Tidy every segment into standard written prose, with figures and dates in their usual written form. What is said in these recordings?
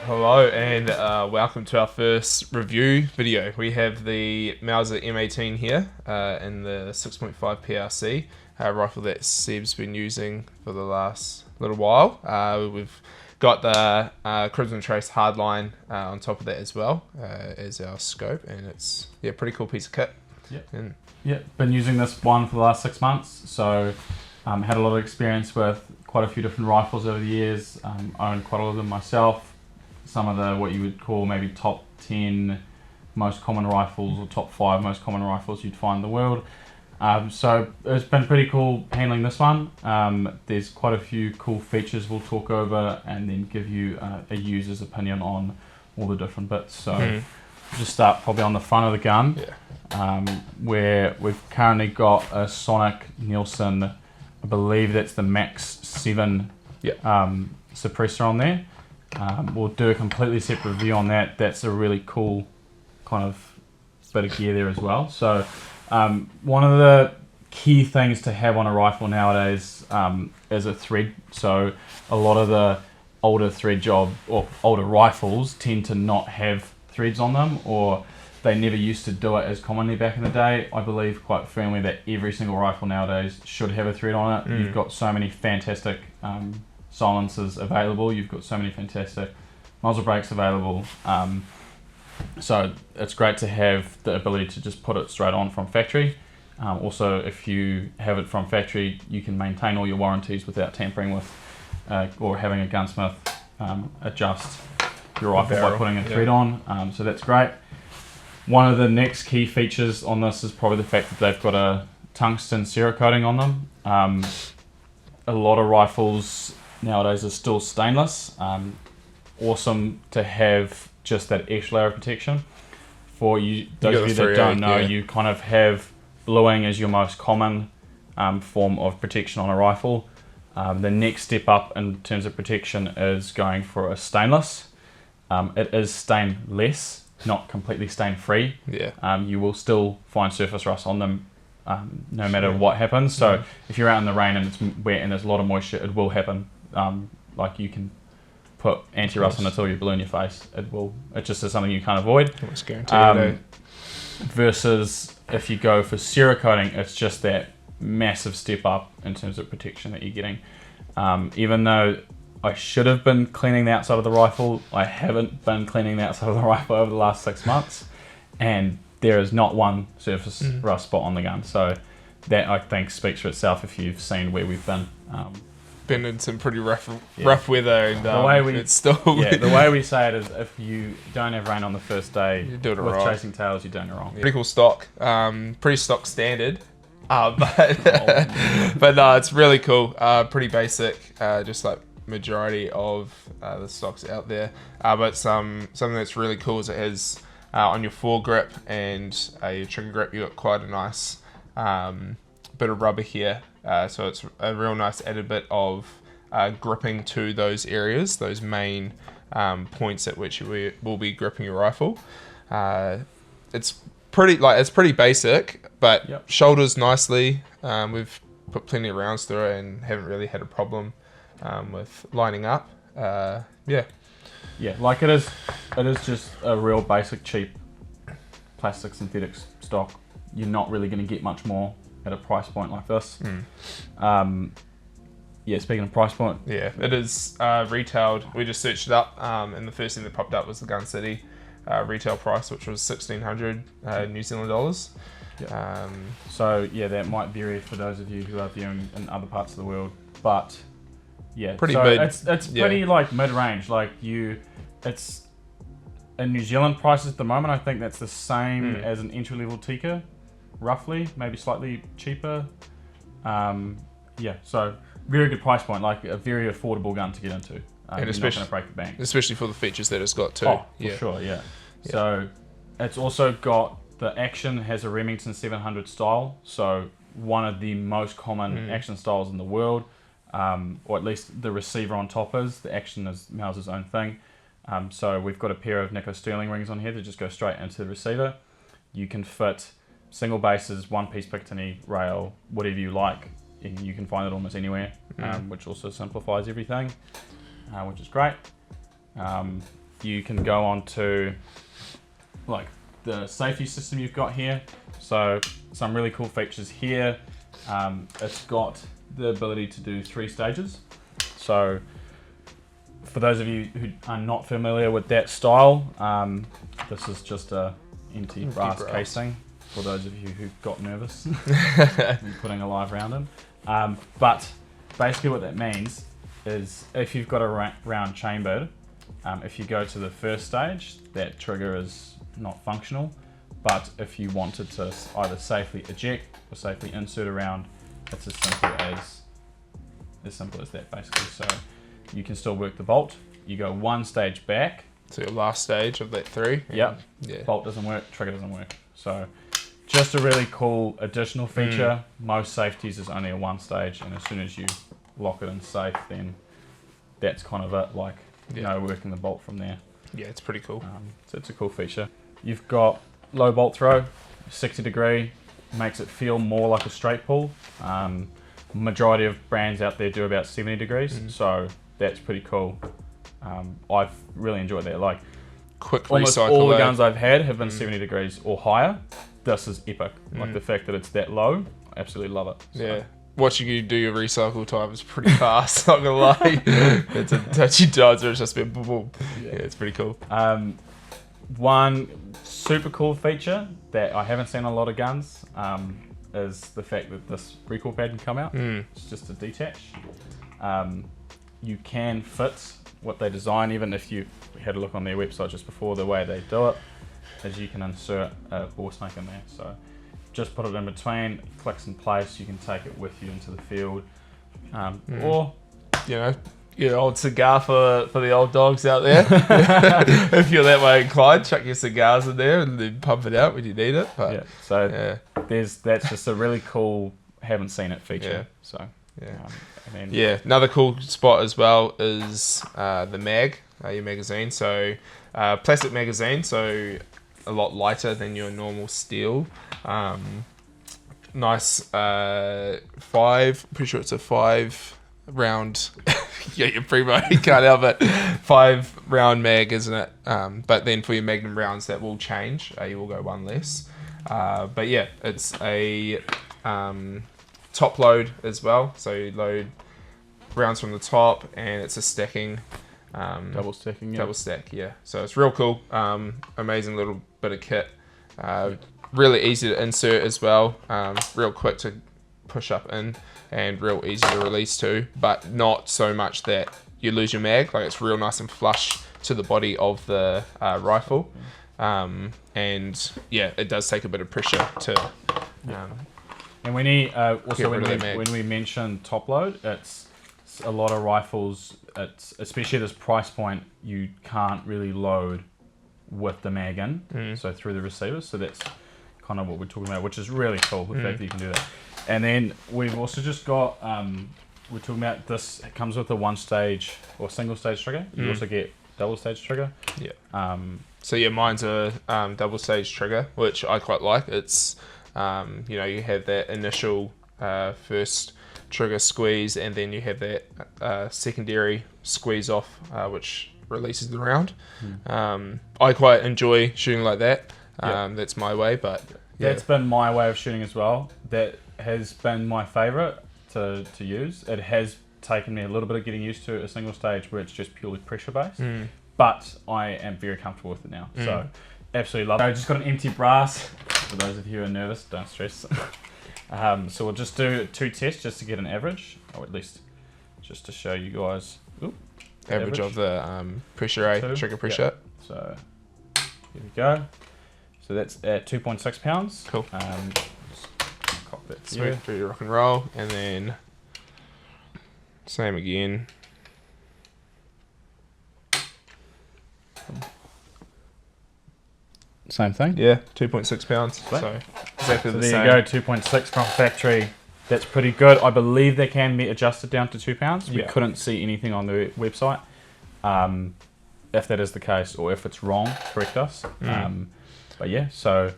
Hello and welcome to our first review video. We have the Mauser M18 here in the 6.5 PRC rifle that Seb's been using for the last little while. We've got the Crimson Trace hardline on top of that as well as our scope, and it's a pretty cool piece of kit. Been using this one for the last 6 months, so had a lot of experience with quite a few different rifles over the years. Owned quite a lot of them myself. Some of the what you would call maybe top 10 most common rifles or top 5 most common rifles you'd find in the world. So it's been pretty cool handling this one. There's quite a few cool features we'll talk over and then give you a user's opinion on all the different bits. So just start probably on the front of the gun, where we've currently got a Sonic Nielsen, I believe that's the Max 7 suppressor on there. We'll do a completely separate review on that. That's a really cool kind of bit of gear there as well. So one of the key things to have on a rifle nowadays is a thread. So a lot of the older older rifles tend to not have threads on them, or they never used to do it as commonly back in the day. I believe quite firmly that every single rifle nowadays should have a thread on it. You've got so many fantastic silencers available, you've got so many fantastic muzzle brakes available, so it's great to have the ability to just put it straight on from factory. Also, if you have it from factory, you can maintain all your warranties without tampering with or having a gunsmith adjust your rifle by putting a thread on, so that's great. One of the next key features on this is probably the fact that they've got a tungsten cerakoting on them. A lot of rifles nowadays are still stainless. Awesome to have just that extra layer of protection. For you, those of you that don't know, you kind of have bluing as your most common form of protection on a rifle. The next step up in terms of protection is going for a stainless. It is stainless, not completely stain free. You will still find surface rust on them no matter what happens. So if you're out in the rain and it's wet and there's a lot of moisture, it will happen. Like you can put anti-rust on until you blue in your face. It just is something you can't avoid. It's guaranteed. Versus if you go for cerakoting, it's just that massive step up in terms of protection that you're getting. Even though I should have been cleaning the outside of the rifle, I haven't been cleaning the outside of the rifle over the last 6 months, and there is not one surface rust spot on the gun. So that, I think, speaks for itself if you've seen where we've been. Been in some pretty rough weather, and it's still the way we say it is, if you don't have rain on the first day you do it with wrong. chasing tails, you're doing it wrong. Pretty cool stock, pretty stock standard, but no, it's really cool. Pretty basic, just like majority of the stocks out there. But something that's really cool is it has on your foregrip and your trigger grip, you got quite a nice bit of rubber here. So it's a real nice added bit of gripping to those areas, those main points at which you will be gripping your rifle. It's pretty basic, but shoulders nicely. We've put plenty of rounds through it and haven't really had a problem with lining up. Like it is just a real basic, cheap plastic synthetic stock. You're not really going to get much more at a price point like this. Speaking of price point, it is retailed. We just searched it up, and the first thing that popped up was the Gun City retail price, which was 1,600 New Zealand dollars. So that might vary for those of you who are viewing in other parts of the world, but pretty mid. It's pretty like mid-range. Like it's in New Zealand prices at the moment. I think that's the same as an entry-level Tikka, roughly, maybe slightly cheaper. So very good price point, like a very affordable gun to get into. And you're not going to break the bank, especially for the features that it's got too. Oh, for sure. So it's also got the action has a Remington 700 style, so one of the most common action styles in the world. Or at least the receiver on top is. The action is Mauser's own thing. So we've got a pair of Nico Sterling rings on here that just go straight into the receiver. You can fit single bases, one-piece Picatinny, rail, whatever you like. You can find it almost anywhere, which also simplifies everything, which is great. you can go on to like the safety system you've got here. So some really cool features here. It's got the ability to do 3 stages. So for those of you who are not familiar with that style, this is just a empty brass casing for those of you who got nervous when putting a live round in. But basically what that means is if you've got a round chambered, if you go to the first stage, that trigger is not functional. But if you wanted to either safely eject or safely insert a round, it's as simple as that basically. So you can still work the bolt. You go 1 stage back. So your last stage of that 3. Yep. Yeah. Bolt doesn't work, trigger doesn't work. So just a really cool additional feature. Most safeties is only a 1 stage, and as soon as you lock it in safe, then that's kind of it. Like, working the bolt from there. Yeah, it's pretty cool. So it's a cool feature. You've got low bolt throw, 60 degree, makes it feel more like a straight pull. Majority of brands out there do about 70 degrees, so that's pretty cool. I've really enjoyed that. Like, quick almost recycle. all the guns I've had have been 70 degrees or higher. This is epic. Like the fact that it's that low, I absolutely love it. So. Yeah. Watching you do your recycle time is pretty fast, not gonna lie. It's a touchy dodger, it's just been boom, boom. Yeah, it's pretty cool. One super cool feature that I haven't seen on a lot of guns is the fact that this recoil pad can come out. It's just a detach. You can fit what they design, even if you had a look on their website just before, the way they do it is you can insert a bore snake in there. So just put it in between, it clicks in place, you can take it with you into the field. Or, your old cigar for the old dogs out there. If you're that way inclined, chuck your cigars in there and then pump it out when you need it. But, that's just a really cool, haven't seen it feature. So another cool spot as well is the mag, your magazine. So plastic magazine, so a lot lighter than your normal steel. Nice 5, pretty sure it's a 5 round. Yeah, you're primo, you can't help it. 5 round mag, isn't it? But then for your magnum rounds, that will change. You will go 1 less. But yeah, it's a top load as well. So you load rounds from the top, and it's a stacking. Double stacking, yeah. Double stack, yeah. So it's real cool. Amazing little bit of kit. Really easy to insert as well. Real quick to push up in, and real easy to release too. But not so much that you lose your mag. Like, it's real nice and flush to the body of the rifle. And yeah, it does take a bit of pressure to. And when we mention top load, it's a lot of rifles. It's especially at this price point, you can't really load with the mag in, so through the receiver. So that's kind of what we're talking about, which is really cool. The fact that you can do that. And then we've also just got we're talking about this. It comes with a 1-stage or single-stage trigger. You also get double-stage trigger. Yeah. So yeah, mine's a double-stage trigger, which I quite like. It's you have that initial first trigger squeeze, and then you have that secondary squeeze off, which releases the round. I quite enjoy shooting like that. That's my way, but that's been my way of shooting as well. That has been my favorite to use. It has taken me a little bit of getting used to a single stage where it's just purely pressure based, but I am very comfortable with it now. So absolutely love it. I just got an empty brass. For those of you who are nervous, don't stress. So we'll just do 2 tests just to get an average, or at least just to show you guys. Average of the pressure, trigger pressure. Yep. So here we go. So that's at 2.6 pounds. Cool. Cop that Smooth through your rock and roll, and then same again. Same thing. Yeah, 2.6 pounds. Sweet. So exactly the there same. There you go, 2.6 from factory. That's pretty good. I believe they can be adjusted down to 2 pounds. We couldn't see anything on the website. If that is the case, or if it's wrong, correct us. But yeah, so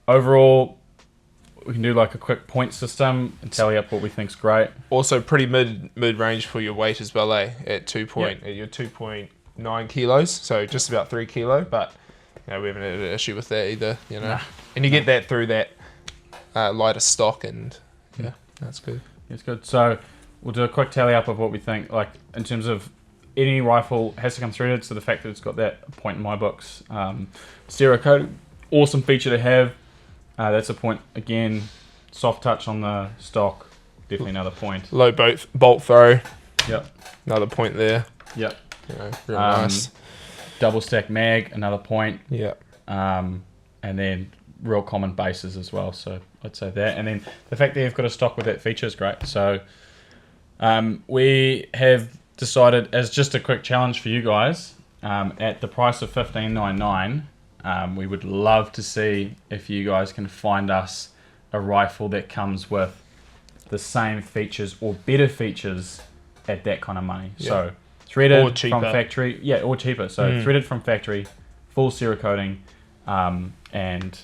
overall, we can do like a quick point system and tally up what we think's great. Also pretty mid range for your weight as well, At 2 point, at your 2.1 9 kilos, so just about 3 kilo, but you know, we haven't had an issue with that either, you know. Nah. And you get that through that lighter stock, and yeah, that's good. It's good. So we'll do a quick tally up of what we think, like in terms of any rifle has to come threaded, so the fact that it's got that point in my books. Stereo coating, awesome feature to have. That's a point. Again, soft touch on the stock, definitely another point. Low bolt throw. Yep. Another point there. Yep. You know, real nice. Double stack mag, another point. Yeah. And then real common bases as well. So I'd say that. And then the fact that you've got a stock with that feature is great. So we have decided, as just a quick challenge for you guys, at the price of $15.99, we would love to see if you guys can find us a rifle that comes with the same features or better features at that kind of money. Yeah. So threaded Or cheaper. from factory, yeah, or cheaper. So threaded from factory, full Cerakoting, and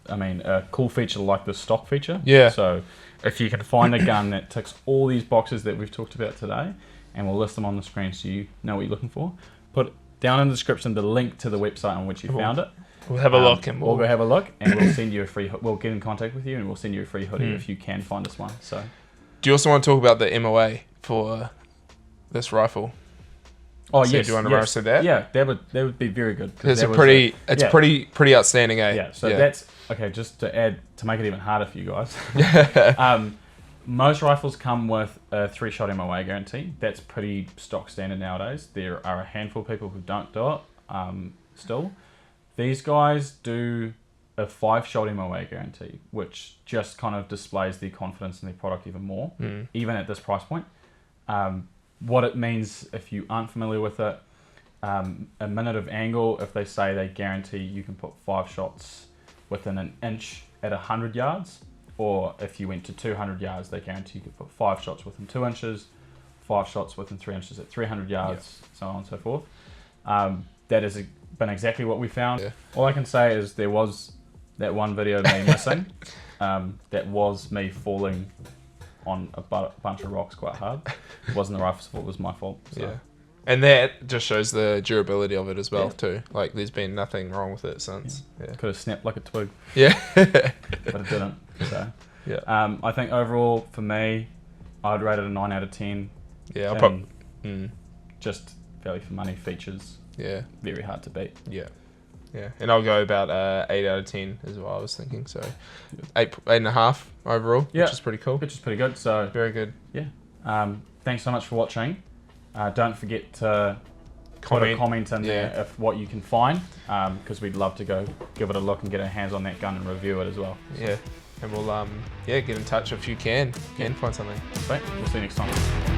I mean a cool feature like the stock feature. Yeah. So if you can find a gun that ticks all these boxes that we've talked about today, and we'll list them on the screen so you know what you're looking for, put down in the description the link to the website on which you found it. We'll have a look, and we'll go have a look, and we'll send you a free. We'll get in contact with you, and we'll send you a free hoodie if you can find us one. So, do you also want to talk about the MOA for this rifle? oh So yes, do you want to yes. roast that? Yeah, that would be very good. It's that a was pretty, yeah. pretty outstanding, eh? Yeah, so that's okay. Just to add, to make it even harder for you guys, most rifles come with a 3-shot MOA guarantee. That's pretty stock standard nowadays. There are a handful of people who don't do it. Still, these guys do a 5-shot MOA guarantee, which just kind of displays their confidence in their product even more, even at this price point. What it means, if you aren't familiar with it, a minute of angle, if they say they guarantee you can put 5 shots within an inch at 100 yards, or if you went to 200 yards, they guarantee you could put 5 shots within 2 inches, 5 shots within 3 inches at 300 yards, so on and so forth. That has been exactly what we found. Yeah. All I can say is there was that one video of me missing. That was me falling on a bunch of rocks quite hard. It wasn't the rifle's fault, it was my fault. So. Yeah. And that just shows the durability of it as well, Yeah. too. Like, there's been nothing wrong with it since. Yeah. Could have snapped like a twig, Yeah. but it didn't. So, Yeah. I think overall, for me, I'd rate it a 9 out of 10. Yeah. Just value for money features, Yeah. very hard to beat. Yeah. Yeah. And I'll go about 8 out of 10 is what I was thinking. So 8.5 overall, which is pretty cool. Which is pretty good. So Very good. yeah. Thanks so much for watching. Don't forget to put a comment in there of what you can find, because we'd love to go give it a look and get our hands on that gun and review it as well. Yeah. And we'll get in touch if you can find something. Great. We'll see you next time.